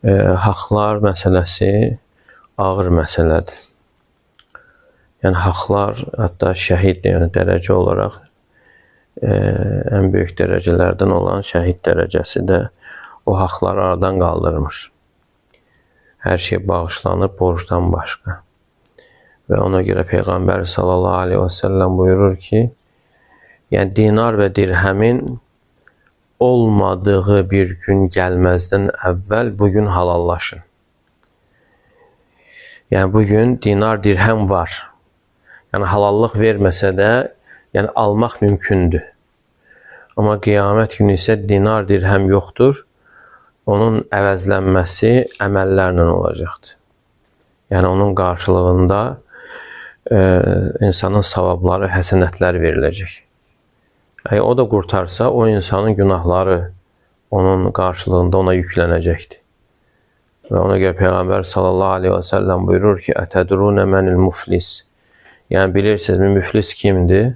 Haqlar məsələsi ağır məsələdir. Yəni, haqlar, hətta şəhid dərəcə olaraq ən böyük dərəcələrdən olan şəhid dərəcəsi də o haqları aradan qaldırmış. Hər şey bağışlanıb borcdan başqa. Və ona görə Peyğəmbər sallallahu aleyhi və səlləm buyurur ki, yəni dinar və dirhəmin olmadığı bir gün gəlməzdən əvvəl bugün halallaşın. Yəni, bugün dinar, dirhəm var. Yəni, halallıq verməsə də, yəni, almaq mümkündür. Amma qiyamət günü isə dinar, dirhəm yoxdur. Onun əvəzlənməsi əməllərlə olacaqdır. Yəni, onun qarşılığında insanın savabları, həsənətləri veriləcək. Əgər o da qurtarsa, o insanın günahları onun qarşılığında ona yüklənəcəkdir. Və ona görə Peyğəmbər sallallahu aleyhi və səlləm buyurur ki, ətədrunə mənil muflis. Yəni, bilirsinizmi, müflis kimdir?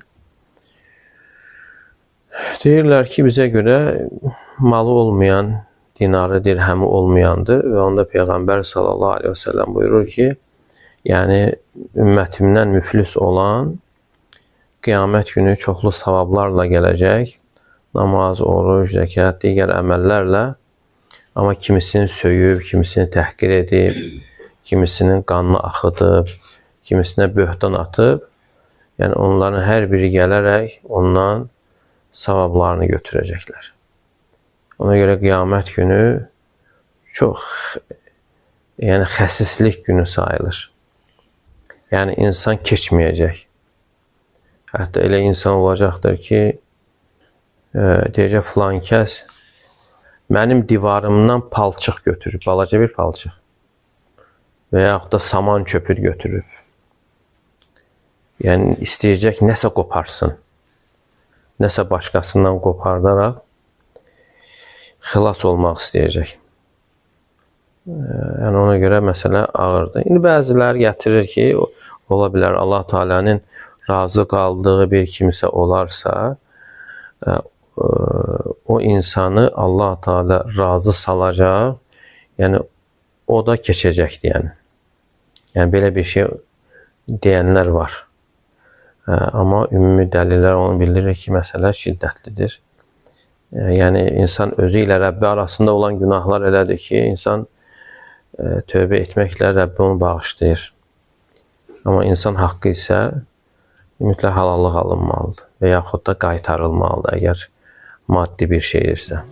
Deyirlər ki, bizə görə malı olmayan, dinarı, dirhəmi olmayandır. Və onda Peyğəmbər sallallahu aleyhi və səlləm buyurur ki, yəni, ümmətimdən müflis olan qiyamət günü çoxlu savablarla gələcək, namaz, oruc, zəkat, digər əməllərlə, amma kimisini söyüb, kimisini təhqir edib, kimisinin qanını axıdıb, kimisinə böhtan atıb, yəni onların hər biri gələrək ondan savablarını götürəcəklər. Ona görə qiyamət günü çox xəsislik günü sayılır. Yəni, insan keçməyəcək. Hətta elə insan olacaqdır ki, deyəcək, filan kəs mənim divarımdan palçıq götürüb, balaca bir palçıq və yaxud da saman çöpür götürüb. Yəni, istəyəcək nəsə qoparsın, nəsə başqasından qopardaraq xilas olmaq istəyəcək. Yəni, ona görə məsələ ağırdır. İndi bəziləri gətirir ki, ola bilər Allah Teala'nın razı qaldığı bir kimsə olarsa, o insanı Allah Teala razı salacaq, yəni o da keçəcəkdir. Yəni, belə bir şey deyənlər var. Amma ümumi dəlillər onu bildirir ki, məsələ şiddətlidir. Yəni, insan özü ilə Rəbbi arasında olan günahlar elədir ki, insan tövbə etməklə Rəbbi onu bağışlayır. Amma insan haqqı isə mütləq halallıq alınmalıdır və yaxud da qaytarılmalıdır, əgər maddi bir şeydirsə.